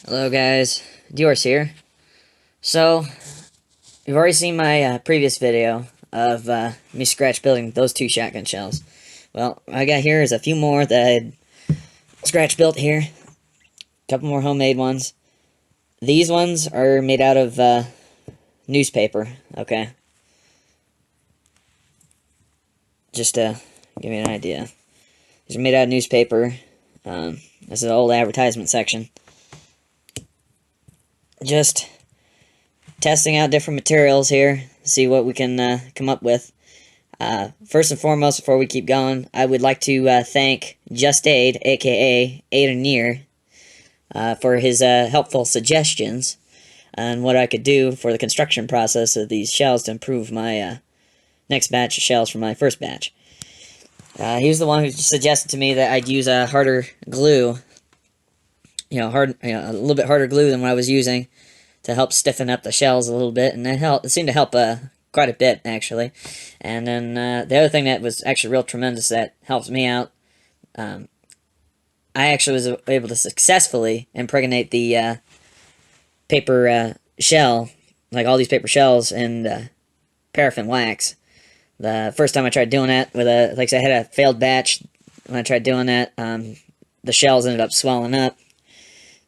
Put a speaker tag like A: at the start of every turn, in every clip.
A: Hello guys, Dior's here. So, you've already seen my previous video of me scratch building those two shotgun shells. Well, what I got here is a few more that I had scratch built here. A couple more homemade ones. These ones are made out of newspaper, okay? Just to give you an idea. These are made out of newspaper. This is an old advertisement section. Just testing out different materials here, see what we can come up with. First and foremost, before we keep going, I would like to thank Just Aid, aka Aid and Near, for his helpful suggestions on what I could do for the construction process of these shells to improve my next batch of shells from my first batch. He was the one who suggested to me that I'd use a harder glue, a little bit harder glue than what I was using, to help stiffen up the shells a little bit, and it seemed to help quite a bit, actually. And then the other thing that was actually real tremendous that helped me out, I actually was able to successfully impregnate the paper shell, like all these paper shells, in paraffin wax. The first time I tried doing that with like I said, I had a failed batch. When I tried doing that, the shells ended up swelling up.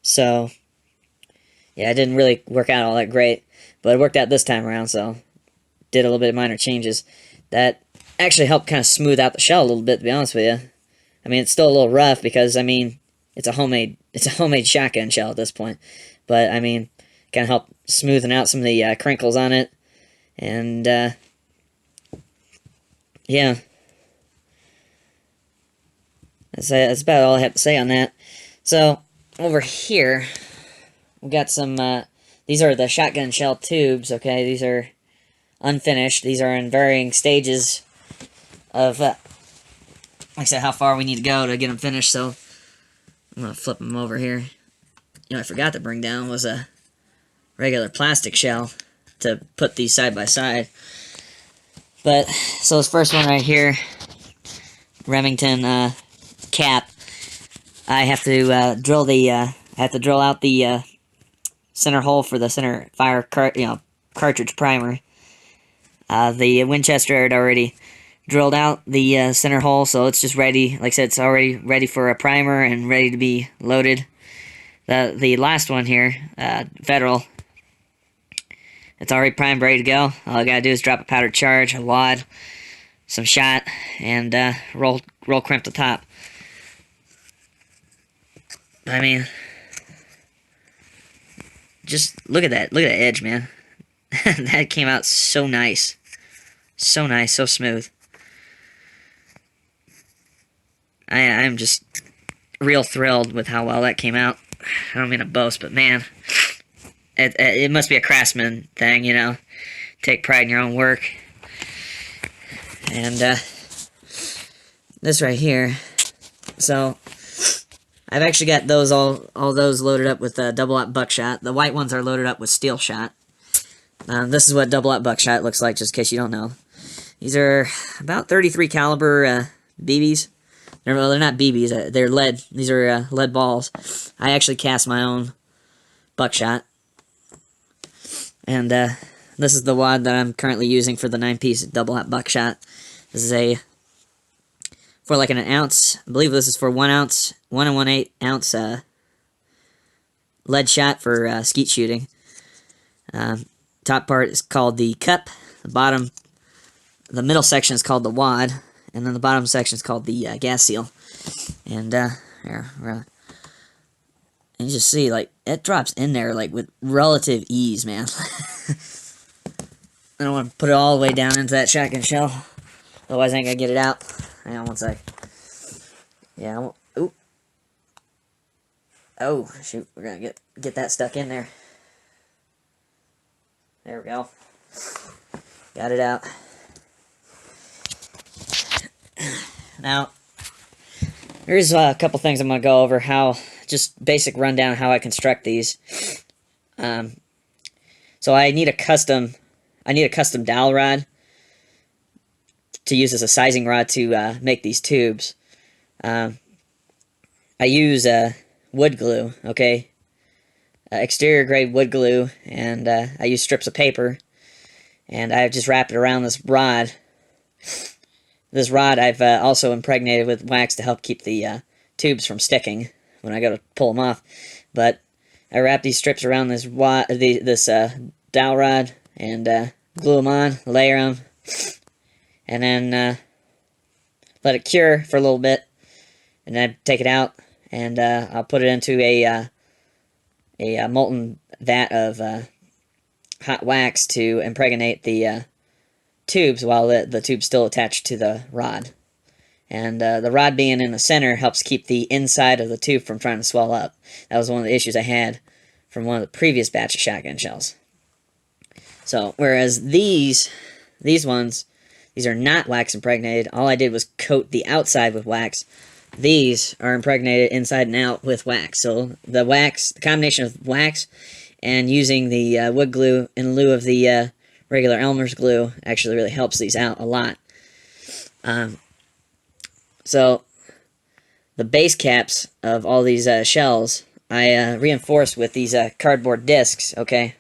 A: So yeah, it didn't really work out all that great, but it worked out this time around, so did a little bit of minor changes. That actually helped kind of smooth out the shell a little bit, to be honest with you. I mean, it's still a little rough because, I mean, it's a homemade shotgun shell at this point. But, I mean, kind of helped smoothing out some of the crinkles on it. And, yeah. That's about all I have to say on that. So, over here, we got some, these are the shotgun shell tubes, okay? These are unfinished. These are in varying stages of, like I said, how far we need to go to get them finished, so I'm going to flip them over here. I forgot to bring down was a regular plastic shell to put these side by side. But, so this first one right here, Remington cap, I have to drill out the center hole for the center fire cartridge primer. The Winchester had already drilled out the center hole, so it's just ready. Like I said, it's already ready for a primer and ready to be loaded. The last one here, Federal, it's already primed, ready to go. All I gotta do is drop a powdered charge, a wad, some shot, and roll crimp the top. I mean, just look at that. Look at that edge, man. That came out so nice. So nice, so smooth. I'm just real thrilled with how well that came out. I don't mean to boast, but man, it must be a craftsman thing, Take pride in your own work. And this right here, so I've actually got those all those loaded up with double-aught buckshot. The white ones are loaded up with steel shot. This is what double-aught buckshot looks like, just in case you don't know. These are about 33 caliber BBs. They're not BBs. They're lead. These are lead balls. I actually cast my own buckshot. And this is the wad that I'm currently using for the 9-piece double-aught buckshot. This is for like an ounce. I believe this is for 1 ounce, 1 1/8 ounce lead shot for skeet shooting. Top part is called the cup. The middle section is called the wad, and then the bottom section is called the gas seal. And here, and you just see, like, it drops in there, like, with relative ease, man. I don't want to put it all the way down into that shotgun shell, otherwise I ain't gonna get it out. Hang on one sec. Yeah, ooh. Oh, shoot, we're gonna get that stuck in there. There we go. Got it out. Now, here's a couple things I'm going to go over, just basic rundown how I construct these. So I need a custom dowel rod to use as a sizing rod to make these tubes. I use wood glue, okay? exterior grade wood glue, and I use strips of paper, and I've just wrapped it around this rod. This rod I've also impregnated with wax to help keep the tubes from sticking when I go to pull them off. But I wrap these strips around this dowel rod and glue them on, layer them, and then let it cure for a little bit, and then I take it out, and I'll put it into a molten vat of hot wax to impregnate the tubes while the tube's still attached to the rod. And the rod being in the center helps keep the inside of the tube from trying to swell up. That was one of the issues I had from one of the previous batch of shotgun shells. So, whereas these ones, these are not wax impregnated. All I did was coat the outside with wax. These are impregnated inside and out with wax. So the wax, the combination of wax and using the wood glue in lieu of the regular Elmer's glue actually really helps these out a lot. So the base caps of all these shells, I reinforced with these cardboard discs, okay?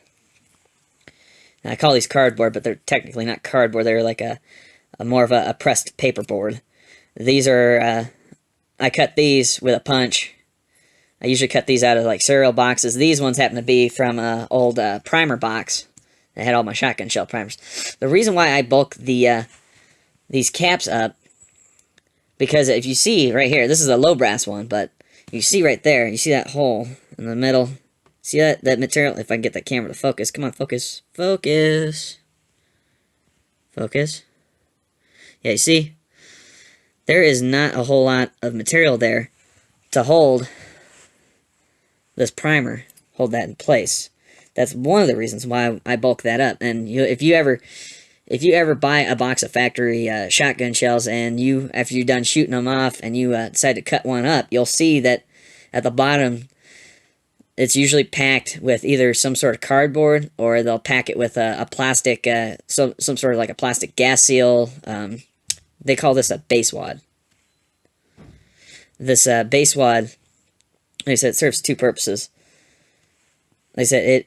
A: Now, I call these cardboard, but they're technically not cardboard. They're like a more of a pressed paperboard. These are, I cut these with a punch. I usually cut these out of like cereal boxes. These ones happen to be from an old primer box that had all my shotgun shell primers. The reason why I bulk these caps up, because if you see right here, this is a low brass one, but you see right there, you see that hole in the middle. See that material? If I can get that camera to focus. Come on, focus. Focus. Focus. Yeah, you see? There is not a whole lot of material there to hold this primer. Hold that in place. That's one of the reasons why I bulk that up. And if you ever buy a box of factory shotgun shells and after you're done shooting them off and you decide to cut one up, you'll see that at the bottom it's usually packed with either some sort of cardboard or they'll pack it with a plastic, some sort of like a plastic gas seal. They call this a base wad. This base wad, like I said, it serves two purposes. Like I said, it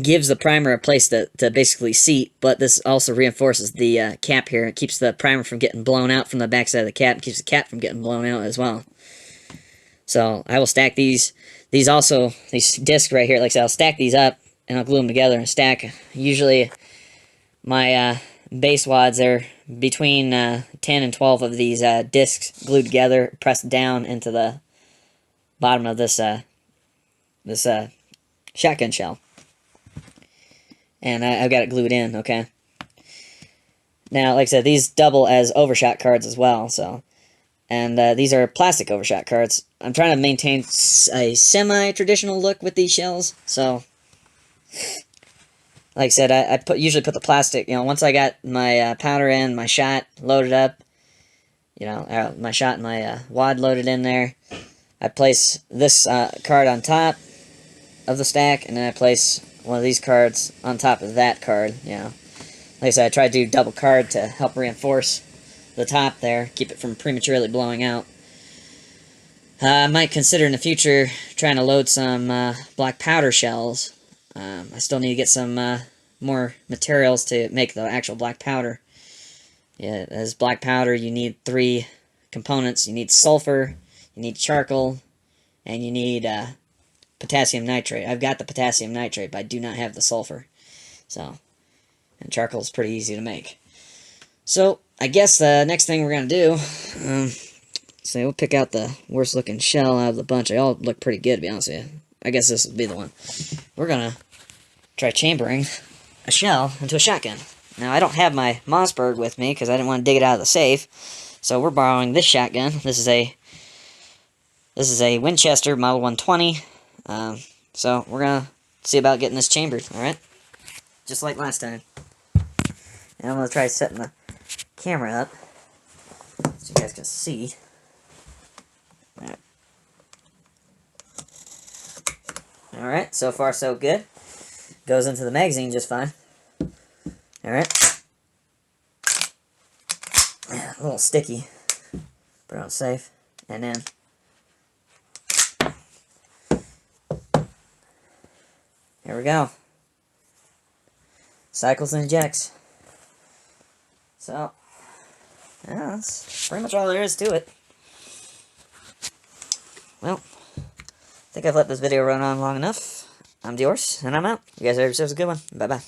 A: gives the primer a place to basically seat, but this also reinforces the cap here. It keeps the primer from getting blown out from the backside of the cap. It keeps the cap from getting blown out as well. So I will stack these discs right here. Like I said, I'll stack these up and I'll glue them together and stack. Usually my base wads are between 10 and 12 of these discs glued together, pressed down into the bottom of this shotgun shell. And I've got it glued in, okay? Now, like I said, these double as overshot cards as well, so. And these are plastic overshot cards. I'm trying to maintain a semi-traditional look with these shells, so. Like I said, I usually put the plastic, once I got my powder in, my shot loaded up, my shot and my wad loaded in there, I place this card on top of the stack, and then I place one of these cards on top of that card, Like I said, I try to do double card to help reinforce the top there, keep it from prematurely blowing out. I might consider in the future trying to load some black powder shells. I still need to get some more materials to make the actual black powder. Yeah, as black powder, you need 3 components. You need sulfur, you need charcoal, and you need potassium nitrate. I've got the potassium nitrate, but I do not have the sulfur. So, and charcoal is pretty easy to make. So, I guess the next thing we're going to do, so we'll pick out the worst looking shell out of the bunch. They all look pretty good, to be honest with you. I guess this would be the one. We're going to try chambering a shell into a shotgun. Now, I don't have my Mossberg with me because I didn't want to dig it out of the safe. So we're borrowing this shotgun. This is a Winchester Model 120. So we're going to see about getting this chambered, alright? Just like last time. And I'm going to try setting the camera up so you guys can see. Alright, so far so good. Goes into the magazine just fine. Alright. A little sticky, but on safe. And then here we go. Cycles and ejects. So, yeah, that's pretty much all there is to it. Well, I think I've let this video run on long enough. I'm Diorce, and I'm out. You guys have yourselves a good one. Bye-bye.